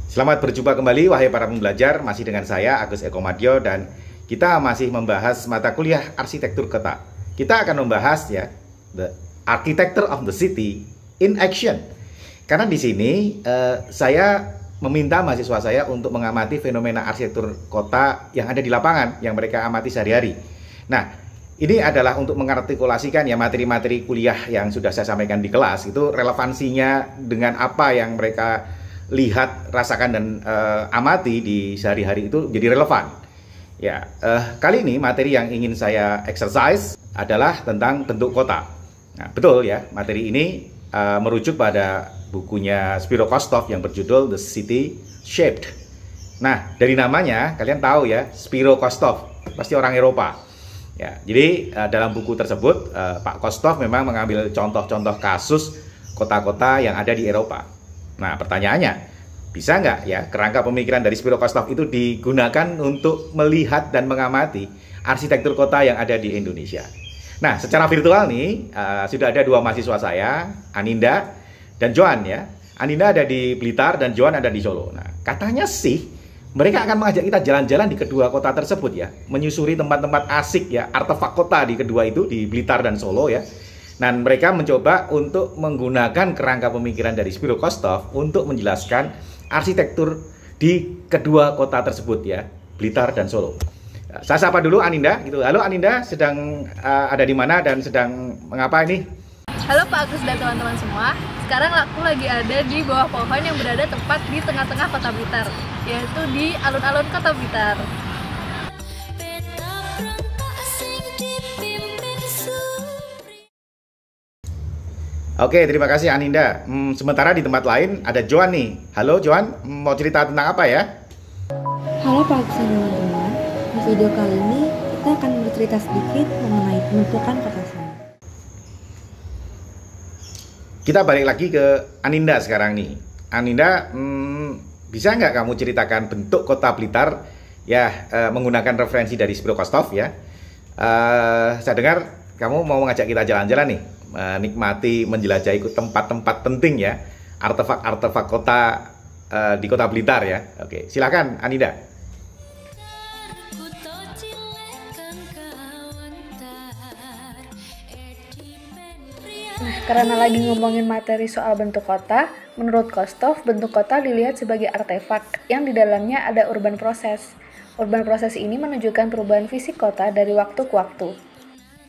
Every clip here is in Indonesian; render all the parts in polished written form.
Selamat berjumpa kembali wahai para pembelajar, masih dengan saya Agus Eko Madyo dan kita masih membahas mata kuliah arsitektur kota. Kita akan membahas ya the architecture of the city in action. Karena di sini saya meminta mahasiswa saya untuk mengamati fenomena arsitektur kota yang ada di lapangan yang mereka amati sehari-hari. Nah, ini adalah untuk mengartikulasikan ya materi-materi kuliah yang sudah saya sampaikan di kelas, itu relevansinya dengan apa yang mereka lihat, rasakan dan amati di sehari-hari itu jadi relevan. Ya, kali ini materi yang ingin saya exercise adalah tentang bentuk kota. Nah, betul ya, materi ini merujuk pada bukunya Spiro Kostov yang berjudul The City Shaped. Nah, dari namanya kalian tahu ya, Spiro Kostov pasti orang Eropa. Ya, jadi dalam buku tersebut Pak Kostov memang mengambil contoh-contoh kasus kota-kota yang ada di Eropa. Nah, pertanyaannya, bisa nggak ya kerangka pemikiran dari Spiro Kostov itu digunakan untuk melihat dan mengamati arsitektur kota yang ada di Indonesia? Nah, secara virtual nih, sudah ada dua mahasiswa saya, Aninda dan Joan ya. Aninda ada di Blitar dan Joan ada di Solo. Nah, katanya sih mereka akan mengajak kita jalan-jalan di kedua kota tersebut ya, menyusuri tempat-tempat asik ya, artefak kota di kedua itu, di Blitar dan Solo ya. Dan mereka mencoba untuk menggunakan kerangka pemikiran dari Spiro Kostov untuk menjelaskan arsitektur di kedua kota tersebut ya, Blitar dan Solo. Saya sapa dulu Aninda gitu. Halo Aninda, sedang ada di mana dan sedang mengapa ini? Halo Pak Agus dan teman-teman semua. Sekarang aku lagi ada di bawah pohon yang berada tepat di tengah-tengah kota Blitar, yaitu di alun-alun kota Blitar. Oke, terima kasih Aninda. Sementara di tempat lain ada Joan nih. Halo Joan, mau cerita tentang apa ya? Halo Pak Agus dan teman-teman. Di video kali ini kita akan bercerita sedikit mengenai pembentukan kota Solo. Kita balik lagi ke Aninda sekarang nih. Aninda, bisa nggak kamu ceritakan bentuk kota Blitar ya menggunakan referensi dari Spiro Kostov ya? Saya dengar kamu mau mengajak kita jalan-jalan nih, menikmati, menjelajahi tempat-tempat penting ya, artefak-artefak kota di kota Blitar ya. Oke, silakan Aninda. Karena lagi ngomongin materi soal bentuk kota, menurut Kostov, bentuk kota dilihat sebagai artefak yang di dalamnya ada urban proses. Urban proses ini menunjukkan perubahan fisik kota dari waktu ke waktu.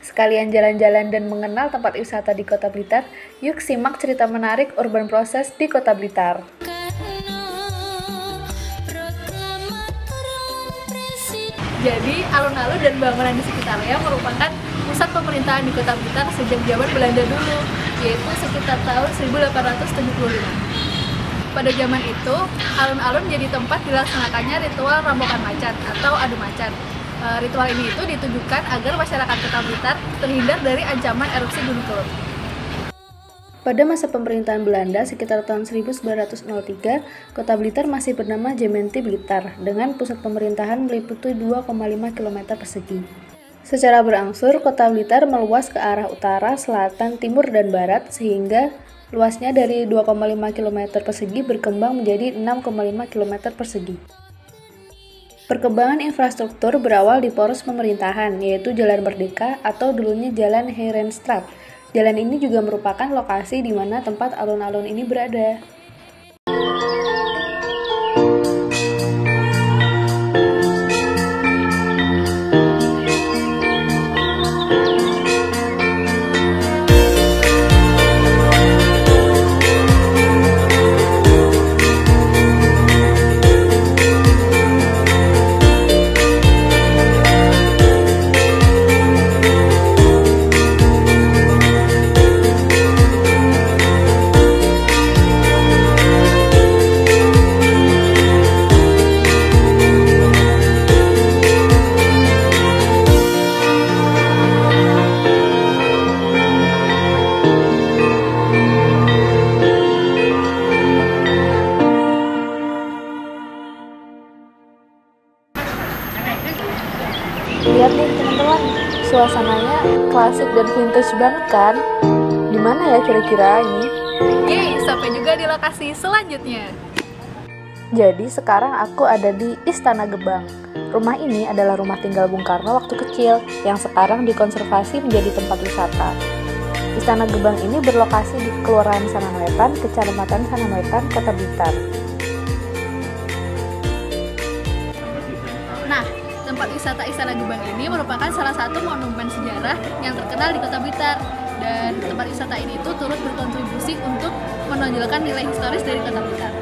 Sekalian jalan-jalan dan mengenal tempat wisata di kota Blitar, yuk simak cerita menarik urban proses di kota Blitar. Jadi, alun-alun dan bangunan di sekitarnya merupakan pusat pemerintahan di kota Blitar sejak zaman Belanda dulu, yaitu sekitar tahun 1875. Pada zaman itu, alun-alun menjadi tempat dilaksanakannya ritual rampokan macan atau adu macan. Ritual ini itu ditujukan agar masyarakat kota Blitar terhindar dari ancaman erupsi Gunung Kelud. Pada masa pemerintahan Belanda sekitar tahun 1903, kota Blitar masih bernama Gemeente Blitar dengan pusat pemerintahan meliputi 2,5 km persegi. Secara berangsur, kota Blitar meluas ke arah utara, selatan, timur, dan barat sehingga luasnya dari 2,5 km persegi berkembang menjadi 6,5 km persegi. Perkembangan infrastruktur berawal di poros pemerintahan, yaitu Jalan Merdeka atau dulunya Jalan Herenstraat. Jalan ini juga merupakan lokasi di mana tempat alun-alun ini berada. Lihat nih teman-teman, suasananya klasik dan vintage banget kan? Di mana ya kira-kira ini? Oke, sampai juga di lokasi selanjutnya. Jadi sekarang aku ada di Istana Gebang. Rumah ini adalah rumah tinggal Bung Karno waktu kecil yang sekarang dikonservasi menjadi tempat wisata. Istana Gebang ini berlokasi di Kelurahan Sananwetan, Kecamatan Sananwetan, Kota Blitar. Nah, tempat wisata Istana Gebang ini merupakan salah satu monumen sejarah yang terkenal di Kota Blitar. Dan tempat wisata ini itu turut berkontribusi untuk menonjolkan nilai historis dari Kota Blitar.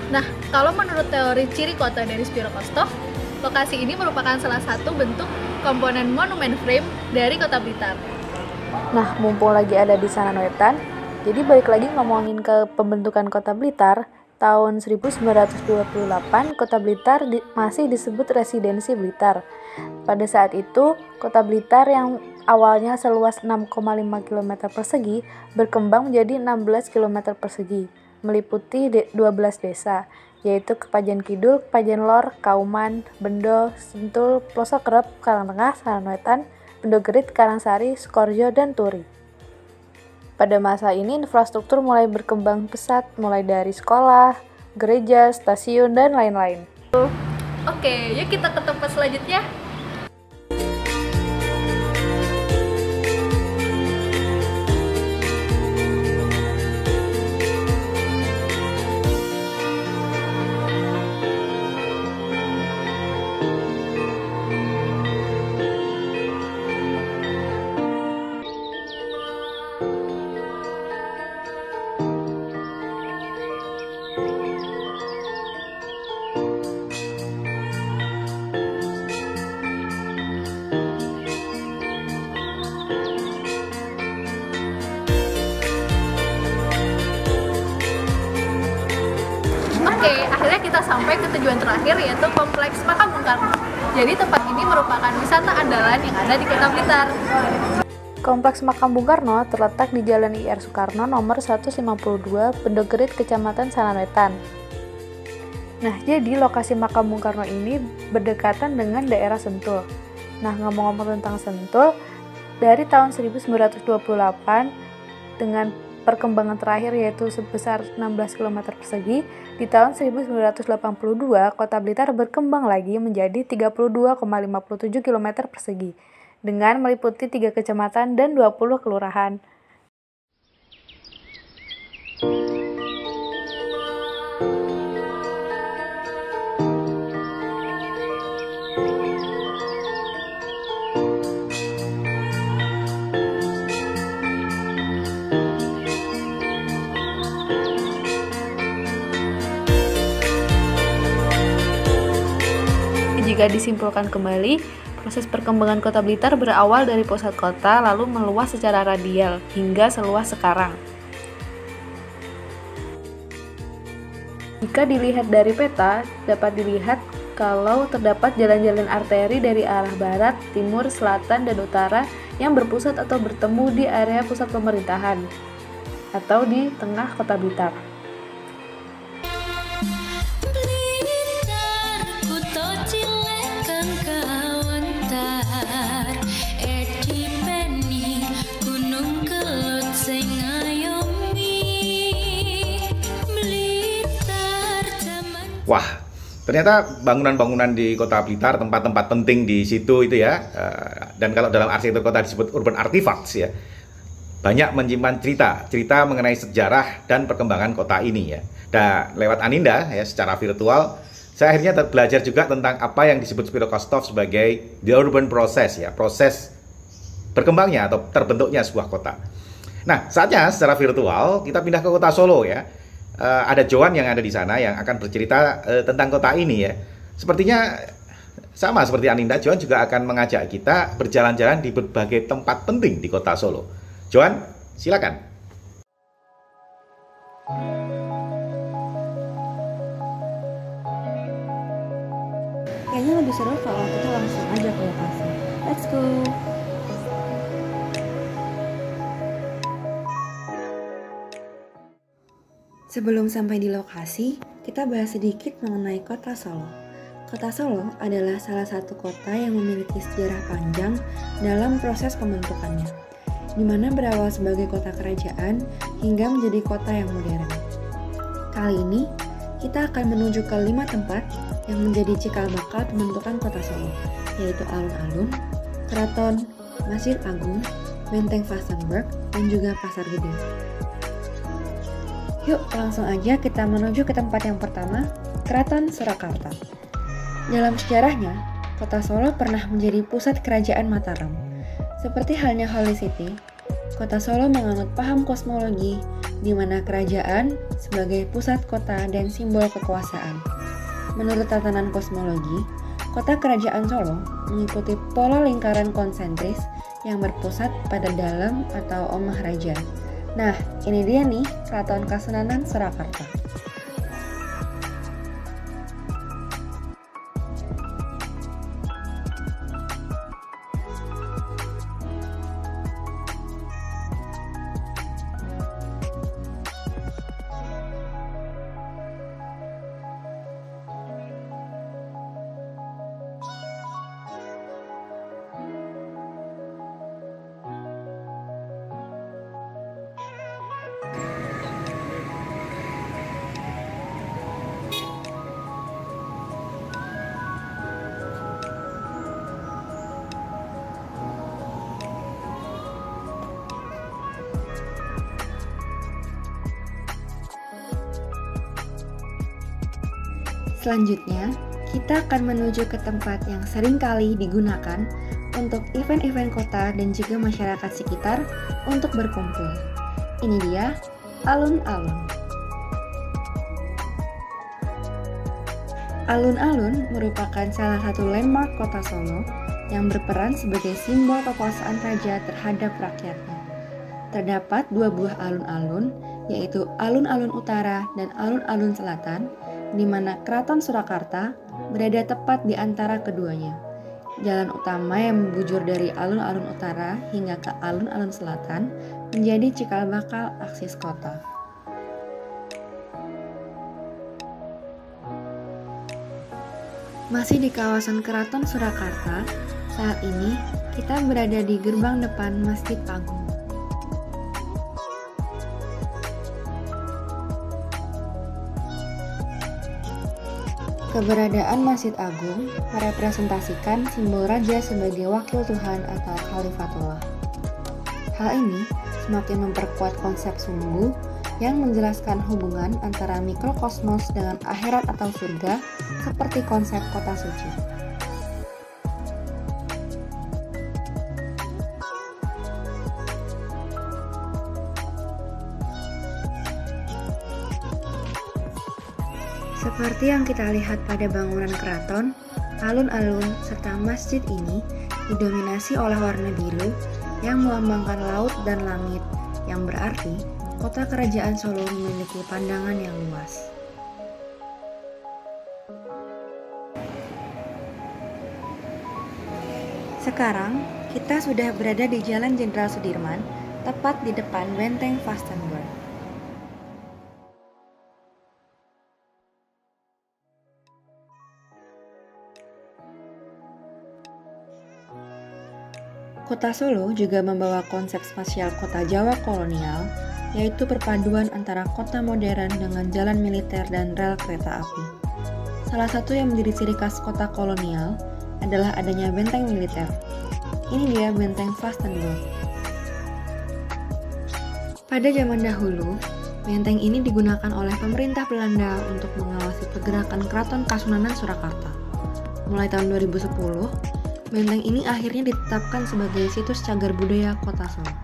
Nah, kalau menurut teori ciri kota dari Spiro Kostow, lokasi ini merupakan salah satu bentuk komponen monumen frame dari Kota Blitar. Nah, mumpung lagi ada di Sananwetan, jadi balik lagi ngomongin ke pembentukan Kota Blitar. Tahun 1928, Kota Blitar masih disebut Residensi Blitar. Pada saat itu, Kota Blitar yang awalnya seluas 6,5 km persegi berkembang menjadi 16 km persegi, meliputi 12 desa, yaitu Kepajen Kidul, Kepajen Lor, Kauman, Bendo, Sentul, Pelosok Rep, Karangtengah, Sananwetan, Bendogerit, Karangsari, Sukoharjo, dan Turi. Pada masa ini infrastruktur mulai berkembang pesat, mulai dari sekolah, gereja, stasiun, dan lain-lain. Oke, yuk kita ke tempat selanjutnya. Oke, akhirnya kita sampai ke tujuan terakhir, yaitu Kompleks Makam Bung Karno. Jadi tempat ini merupakan wisata andalan yang ada di Kota Blitar. Kompleks Makam Bung Karno terletak di Jalan IR Soekarno nomor 152, Bendogerit, Kecamatan Sananwetan. Nah, jadi lokasi makam Bung Karno ini berdekatan dengan daerah Sentul. Nah, ngomong-ngomong tentang Sentul, dari tahun 1928 dengan perkembangan terakhir yaitu sebesar 16 km persegi, di tahun 1982 Kota Blitar berkembang lagi menjadi 32,57 km persegi dengan meliputi 3 kecamatan dan 20 kelurahan. Jika disimpulkan kembali, proses perkembangan Kota Blitar berawal dari pusat kota lalu meluas secara radial hingga seluas sekarang. Jika dilihat dari peta, dapat dilihat kalau terdapat jalan-jalan arteri dari arah barat, timur, selatan, dan utara yang berpusat atau bertemu di area pusat pemerintahan atau di tengah Kota Blitar. Wah, ternyata bangunan-bangunan di Kota Blitar, tempat-tempat penting di situ itu ya, dan kalau dalam arsitektur kota disebut urban artifacts ya, banyak menyimpan cerita mengenai sejarah dan perkembangan kota ini ya. Dan lewat Aninda ya, secara virtual, saya akhirnya belajar juga tentang apa yang disebut Spiro Kostow sebagai the urban process ya, proses berkembangnya atau terbentuknya sebuah kota. Nah, saatnya secara virtual kita pindah ke Kota Solo ya. Ada Joan yang ada di sana yang akan bercerita tentang kota ini ya. Sepertinya sama seperti Aninda, Joan juga akan mengajak kita berjalan-jalan di berbagai tempat penting di Kota Solo. Joan, silakan. Kayaknya lebih seru kalau kita langsung aja ke lokasi. Let's go! Sebelum sampai di lokasi, kita bahas sedikit mengenai Kota Solo. Kota Solo adalah salah satu kota yang memiliki sejarah panjang dalam proses pembentukannya, di mana berawal sebagai kota kerajaan hingga menjadi kota yang modern. Kali ini, kita akan menuju ke 5 tempat yang menjadi cikal bakal pembentukan kota Solo, yaitu alun-alun, keraton, Masjid Agung, Benteng Vastenburg, dan juga Pasar Gede. Yuk langsung aja kita menuju ke tempat yang pertama, Keraton Surakarta. Dalam sejarahnya, kota Solo pernah menjadi pusat kerajaan Mataram. Seperti halnya Holy City, kota Solo menganut paham kosmologi di mana kerajaan sebagai pusat kota dan simbol kekuasaan. Menurut tatanan kosmologi, kota kerajaan Solo mengikuti pola lingkaran konsentris yang berpusat pada dalam atau Omah Raja. Nah, ini dia nih Keraton Kasunanan Surakarta. Selanjutnya, kita akan menuju ke tempat yang sering kali digunakan untuk event-event kota dan juga masyarakat sekitar untuk berkumpul. Ini dia, alun-alun. Alun-alun merupakan salah satu landmark kota Solo yang berperan sebagai simbol kekuasaan raja terhadap rakyatnya. Terdapat 2 buah alun-alun, yaitu Alun-Alun Utara dan Alun-Alun Selatan, di mana Keraton Surakarta berada tepat di antara keduanya. Jalan utama yang membujur dari Alun-Alun Utara hingga ke Alun-Alun Selatan menjadi cikal bakal akses kota. Masih di kawasan Keraton Surakarta, saat ini kita berada di gerbang depan Masjid Agung. Keberadaan Masjid Agung merepresentasikan simbol raja sebagai wakil Tuhan atau Khalifatullah. Hal ini semakin memperkuat konsep sumbu yang menjelaskan hubungan antara mikrokosmos dengan akhirat atau surga seperti konsep kota suci. Seperti yang kita lihat pada bangunan keraton, alun-alun serta masjid ini didominasi oleh warna biru yang melambangkan laut dan langit, yang berarti kota kerajaan Solo memiliki pandangan yang luas. Sekarang, kita sudah berada di Jalan Jenderal Sudirman, tepat di depan Benteng Vastenburg. Kota Solo juga membawa konsep spasial kota Jawa kolonial, yaitu perpaduan antara kota modern dengan jalan militer dan rel kereta api. Salah satu yang menjadi ciri khas kota kolonial adalah adanya benteng militer. Ini dia Benteng Vastenburg. Pada zaman dahulu, benteng ini digunakan oleh pemerintah Belanda untuk mengawasi pergerakan Keraton Kasunanan Surakarta. Mulai tahun 2010, benteng ini akhirnya ditetapkan sebagai situs cagar budaya Kota Solo.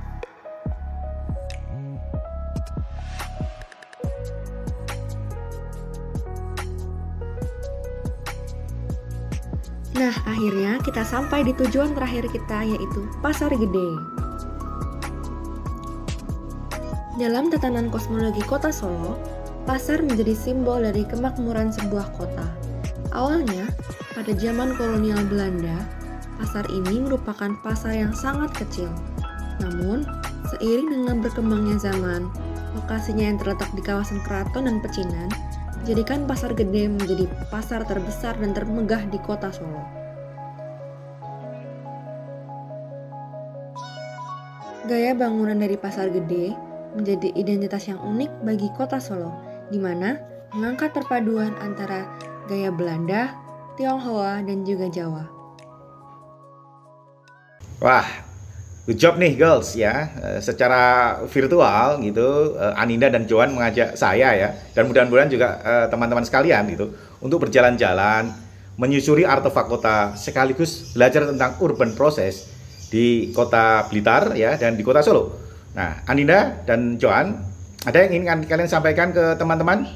Nah, akhirnya kita sampai di tujuan terakhir kita, yaitu Pasar Gede. Dalam tatanan kosmologi Kota Solo, pasar menjadi simbol dari kemakmuran sebuah kota. Awalnya, pada zaman kolonial Belanda, pasar ini merupakan pasar yang sangat kecil. Namun, seiring dengan berkembangnya zaman, lokasinya yang terletak di kawasan keraton dan pecinan, menjadikan Pasar Gede menjadi pasar terbesar dan termegah di kota Solo. Gaya bangunan dari Pasar Gede menjadi identitas yang unik bagi kota Solo, di mana mengangkat perpaduan antara gaya Belanda, Tionghoa, dan juga Jawa. Wah, good job nih girls ya. Secara virtual gitu, Aninda dan Joan mengajak saya ya, dan mudah-mudahan juga teman-teman sekalian gitu untuk berjalan-jalan, menyusuri artefak kota sekaligus belajar tentang urban process di kota Blitar ya dan di kota Solo. Nah, Aninda dan Joan, ada yang ingin kalian sampaikan ke teman-teman?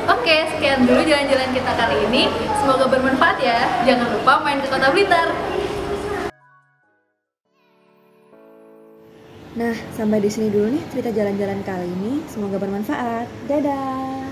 Oke, sekian dulu jalan-jalan kita kali ini. Semoga bermanfaat ya. Jangan lupa main ke kota Blitar. Nah, sampai di sini dulu nih cerita jalan-jalan kali ini. Semoga bermanfaat. Dadah!